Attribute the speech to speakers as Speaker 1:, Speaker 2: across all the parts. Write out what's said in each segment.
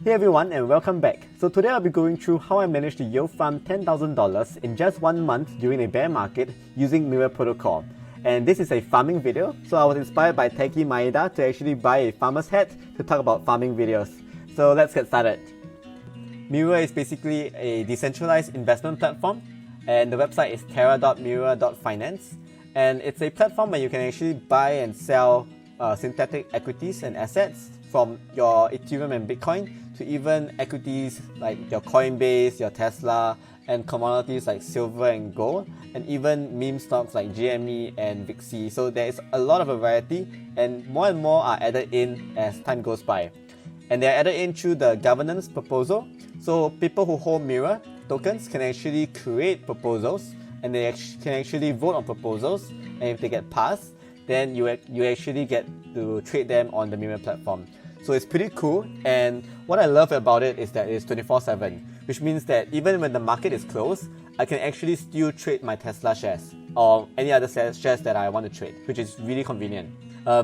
Speaker 1: Hey everyone and welcome back. So today I'll be going through how I managed to yield farm $10,000 in just 1 month during a bear market using Mirror Protocol. And this is a farming video, so I was inspired by Taki Maeda to actually buy a farmer's hat to talk about farming videos. So let's get started. Mirror is basically a decentralized investment platform, and the website is terra.mirror.finance. And it's a platform where you can actually buy and sell synthetic equities and assets from your Ethereum and Bitcoin to even equities like your Coinbase, your Tesla, and commodities like silver and gold, and even meme stocks like GME and VIXI. So there is a lot of a variety, and more are added in as time goes by. And they are added in through the governance proposal. So people who hold Mirror tokens can actually create proposals, and they can actually vote on proposals, and if they get passed, then you actually get to trade them on the Mirror platform. So it's pretty cool, and what I love about it is that it's 24/7, which means that even when the market is closed, I can actually still trade my Tesla shares or any other shares that I want to trade, which is really convenient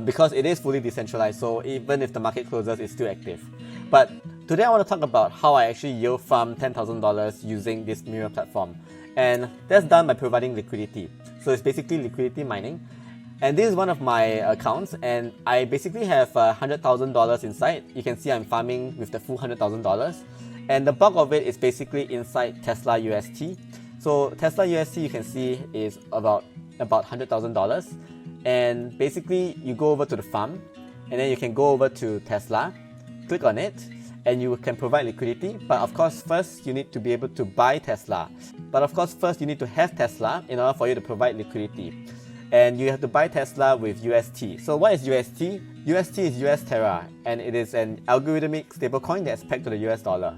Speaker 1: because it is fully decentralized, so even if the market closes, it's still active. But today I want to talk about how I actually yield farm $10,000 using this Mirror platform, and that's done by providing liquidity. So it's basically liquidity mining. And this is one of my accounts, and I basically have $100,000 inside. You can see I'm farming with the full $100,000, and the bulk of it is basically inside mTSLA-UST. So mTSLA-UST, you can see, is about $100,000, and basically you go over to the farm, and then you can go over to Tesla, click on it, and you can provide liquidity. But of course, first you need to be able to buy Tesla. But of course, first you need to have Tesla in order for you to provide liquidity. And you have to buy Tesla with UST. So what is UST? UST is US Terra, and it is an algorithmic stablecoin that's pegged to the US dollar.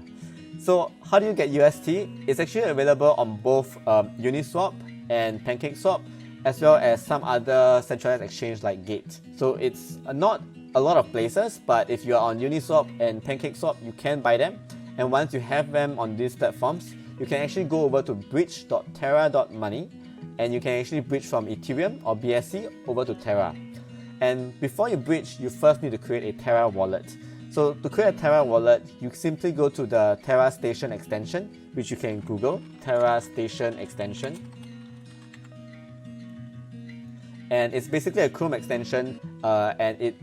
Speaker 1: So how do you get UST? It's actually available on both Uniswap and PancakeSwap, as well as some other centralized exchange like Gate. So it's not a lot of places, but if you are on Uniswap and PancakeSwap, you can buy them. And once you have them on these platforms, you can actually go over to bridge.terra.money, and you can actually bridge from Ethereum or BSC over to Terra. And before you bridge, you first need to create a Terra wallet. So to create a Terra wallet, you simply go to the Terra Station extension, which you can Google, Terra Station extension. And it's basically a Chrome extension, and it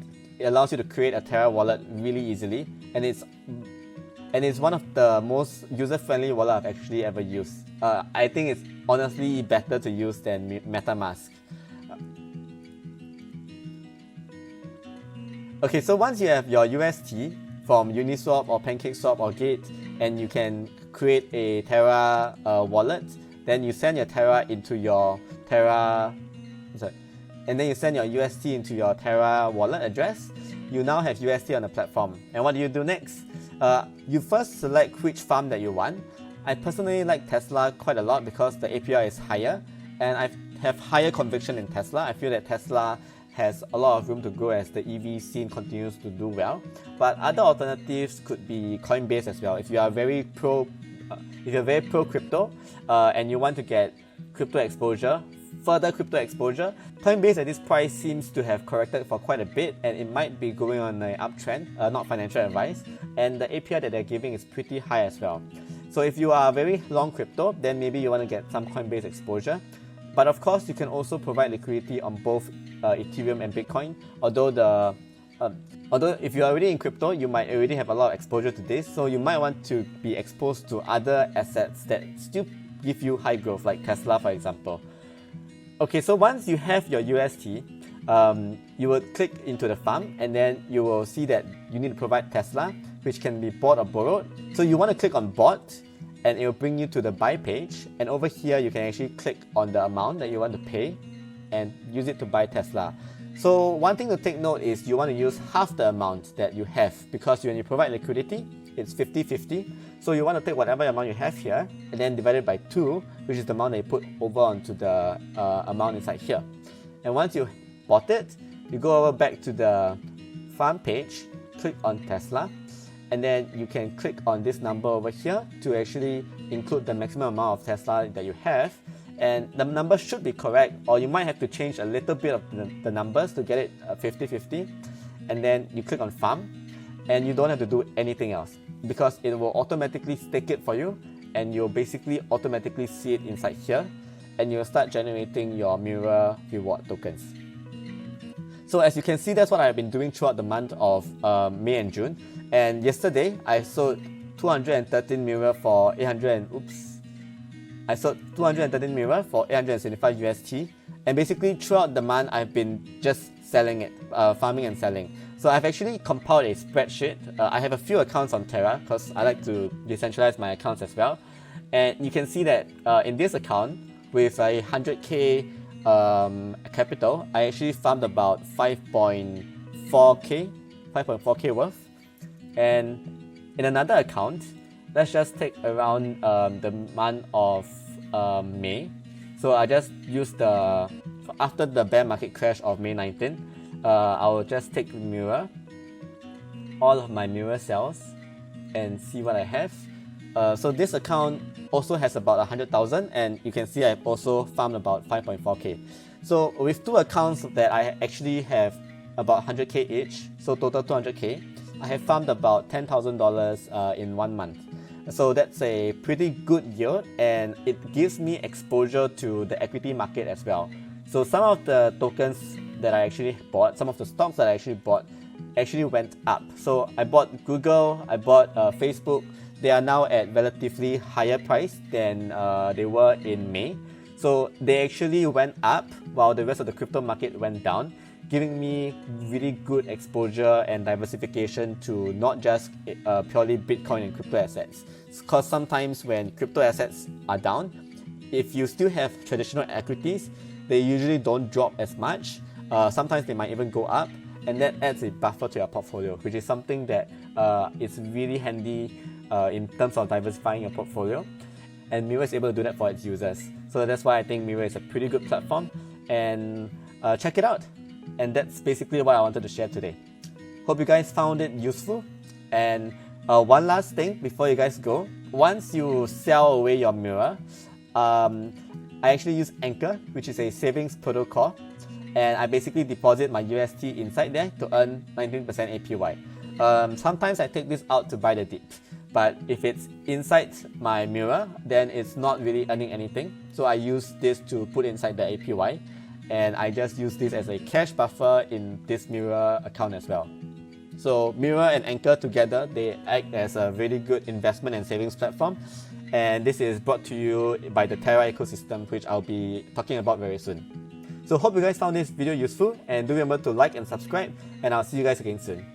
Speaker 1: allows you to create a Terra wallet really easily. And it's one of the most user-friendly wallet I've actually ever used. I think it's honestly better to use than MetaMask. Okay, so once you have your UST from Uniswap or PancakeSwap or Gate, and you can create a Terra wallet, then you send your Terra into your Terra, and then you send your UST into your Terra wallet address. You now have UST on the platform. And what do you do next? You first select which farm that you want. I personally like Tesla quite a lot because the APR is higher, and I have higher conviction in Tesla. I feel that Tesla has a lot of room to grow as the EV scene continues to do well. But other alternatives could be Coinbase as well. If you are very pro crypto, and you want to get crypto exposure, further crypto exposure, Coinbase at this price seems to have corrected for quite a bit, and it might be going on an uptrend, not financial advice, and the APR that they're giving is pretty high as well. So if you are very long crypto, then maybe you want to get some Coinbase exposure. But of course, you can also provide liquidity on both Ethereum and Bitcoin, although if you're already in crypto, you might already have a lot of exposure to this, so you might want to be exposed to other assets that still give you high growth, like Tesla for example. Okay, so once you have your UST, you will click into the farm, and then you will see that you need to provide Tesla, which can be bought or borrowed. So you want to click on bought, and it will bring you to the buy page, and over here you can actually click on the amount that you want to pay and use it to buy Tesla. So one thing to take note is you want to use half the amount that you have, because when you provide liquidity, it's 50-50. So you want to take whatever amount you have here and then divide it by 2, which is the amount that you put over onto the amount inside here. And once you bought it, you go over back to the farm page, click on Tesla, and then you can click on this number over here to actually include the maximum amount of Tesla that you have. And the number should be correct, or you might have to change a little bit of the numbers to get it 50-50. And then you click on farm, and you don't have to do anything else. because it will automatically stake it for you, and you'll basically automatically see it inside here, and you'll start generating your Mirror reward tokens. So as you can see, that's what I've been doing throughout the month of May and June. And yesterday, I sold 213 Mirror for 213 Mirror for 875 UST. And basically throughout the month, I've been just selling it, farming and selling. So I've actually compiled a spreadsheet. I have a few accounts on Terra because I like to decentralize my accounts as well. And you can see that in this account, with a 100k capital, I actually farmed about 5.4k worth. And in another account, let's just take around the month of May. So I just use after the bear market crash of May 19, I will just take Mirror, all of my Mirror cells, and see what I have. So this account also has about 100,000, and you can see I've also farmed about 5.4k. So with two accounts that I actually have about 100k each, so total 200k, I have farmed about $10,000 in 1 month. So that's a pretty good yield, and it gives me exposure to the equity market as well. So some of the tokens that I actually bought, some of the stocks that I actually bought actually went up. So I bought Google, I bought Facebook. They are now at relatively higher price than they were in May. So they actually went up while the rest of the crypto market went down, giving me really good exposure and diversification to not just purely Bitcoin and crypto assets. Because sometimes when crypto assets are down, if you still have traditional equities, they usually don't drop as much. Sometimes they might even go up, and that adds a buffer to your portfolio, which is something that is really handy in terms of diversifying your portfolio. And Mirror is able to do that for its users. So that's why I think Mirror is a pretty good platform, and check it out. And that's basically what I wanted to share today. Hope you guys found it useful. And one last thing before you guys go, once you sell away your Mirror, I actually use Anchor, which is a savings protocol, and I basically deposit my UST inside there to earn 19% APY. Sometimes I take this out to buy the dip, but if it's inside my Mirror, then it's not really earning anything. So I use this to put inside the APY, and I just use this as a cash buffer in this Mirror account as well. So Mirror and Anchor together, they act as a really good investment and savings platform. And this is brought to you by the Terra ecosystem, which I'll be talking about very soon. So hope you guys found this video useful, and do remember to like and subscribe, and I'll see you guys again soon.